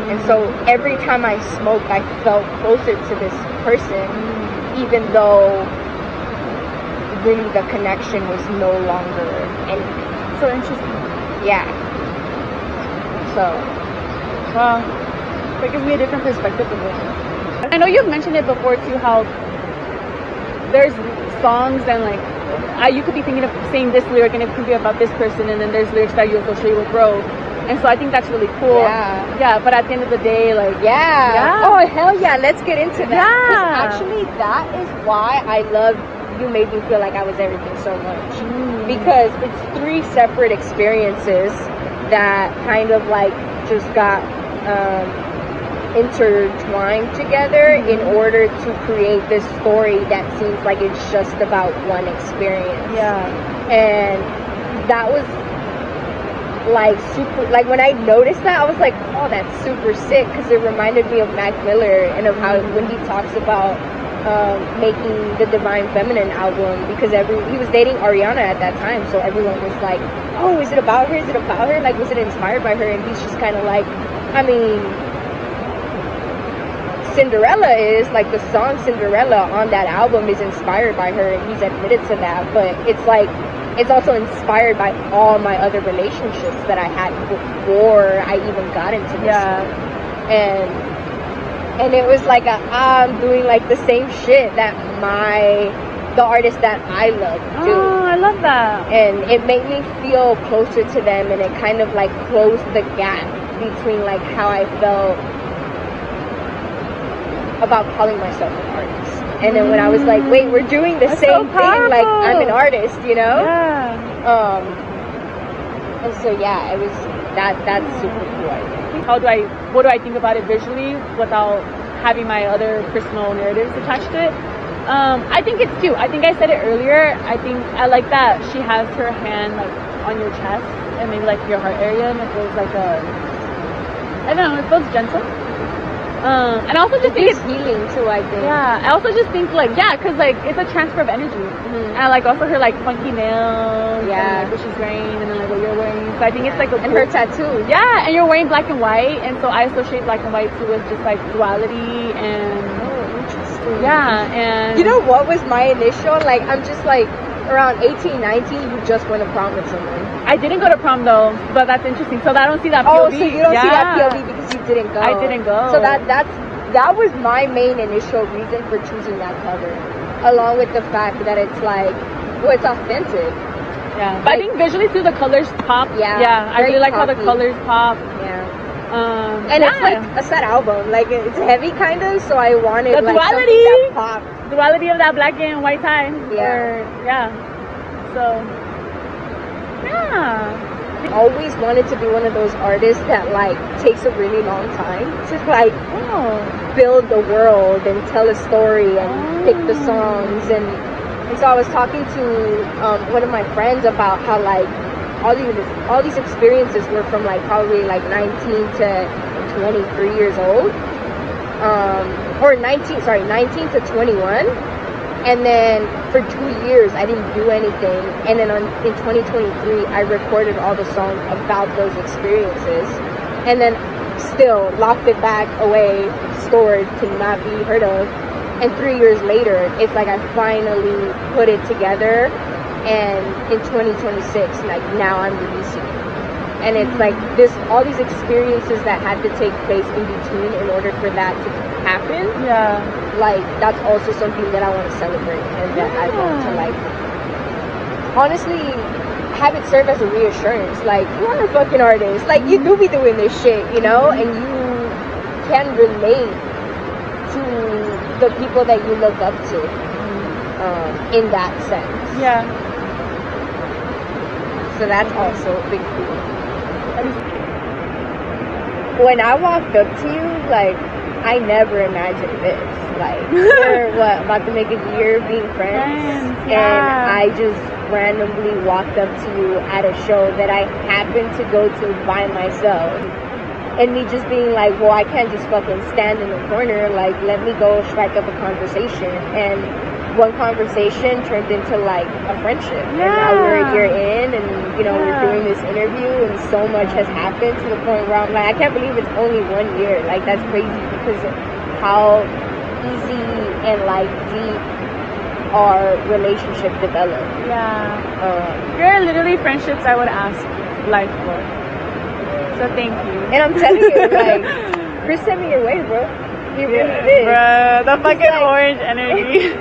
And so every time I smoked, I felt closer to this person, even though really the connection was no longer anything. So interesting. Yeah. So wow, that gives me a different perspective of it. I know you've mentioned it before too, how there's songs and like you could be thinking of saying this lyric and it could be about this person, and then there's lyrics that you associate with bro. And so I think that's really cool. Yeah, but at the end of the day, like oh hell yeah, let's get into that. Yeah, actually that is why I love You Made Me Feel Like I Was Everything so much, because it's 3 separate experiences that kind of like just got intertwined together in order to create this story that seems like it's just about one experience. And that was like super, like when I noticed that, I was like, oh, that's super sick, because it reminded me of Mac Miller and of how when he talks about making the Divine Feminine album, because he was dating Ariana at that time, so everyone was like, oh, is it about her? Is it about her? Like, was it inspired by her? And he's just kind of like, I mean, Cinderella is, like, the song Cinderella on that album is inspired by her, and he's admitted to that, but it's like, it's also inspired by all my other relationships that I had before I even got into this. And it was like I'm doing like the same shit that the artist that I love too. Oh, I love that. And it made me feel closer to them, and it kind of like closed the gap between like how I felt about calling myself an artist. And then when I was like, wait, we're doing the same thing, like I'm an artist, you know? Yeah. And so yeah, it was that's super cool, I think. What do I think about it visually without having my other personal narratives attached to it? I think it's cute. I think I said it earlier. I think I like that she has her hand like on your chest and maybe like your heart area, and it feels like I don't know, it feels gentle. And I also just think it's healing too, I think. Yeah, I also just think like, yeah, because like it's a transfer of energy. And I like also her like funky nails, and, like, what she's wearing, and then like what you're wearing. So I think it's like and her tattoo. Yeah, and you're wearing black and white, and so I associate black and white too with just like duality and interesting. Yeah, and you know what was my initial like? I'm just like around 18, 19. You just went to prom with someone. I didn't go to prom though, but that's interesting. So I don't see that POV. Oh, so you don't see that POV because you didn't go. I didn't go. So that was my main initial reason for choosing that cover, along with the fact that it's like, well, it's authentic. Yeah, but I think visually too, the colors pop. Yeah, I really like how the colors pop. Yeah. And it's like a sad album. Like it's heavy kind of, so I wanted the like duality, something that popped. Duality of that black and white tie. Yeah. So. Yeah. I always wanted to be one of those artists that like takes a really long time to like build the world and tell a story and pick the songs, and so I was talking to one of my friends about how like all these experiences were from like probably like 19 to 23 years old, or 19 to 21. And then for 2 years, I didn't do anything. And then in 2023, I recorded all the songs about those experiences. And then still locked it back away, stored, cannot be heard of. And 3 years later, it's like I finally put it together. And in 2026, like now I'm releasing it. And it's like all these experiences that had to take place in between in order for that to happen. Yeah. Like that's also something that I want to celebrate, and that I want to like honestly have it serve as a reassurance. Like you are a fucking artist. Like you do be doing this shit, you know, and you can relate to the people that you look up to in that sense. Yeah. So that's also a big deal. When I walked up to you, like I never imagined this. Like we're about to make a year being friends, and I just randomly walked up to you at a show that I happened to go to by myself, and me just being like, well, I can't just fucking stand in the corner. Like, let me go strike up a conversation. And one conversation turned into like a friendship, and now we're a year in, and you know we're doing this interview, and so much has happened to the point where I'm like, I can't believe it's only 1 year. Like that's crazy because of how easy and like deep our relationship developed. You're literally friendships I would ask life for. So thank you. And I'm telling you, like Chris sent me your way, bro. He really did. Bruh, the fucking orange energy.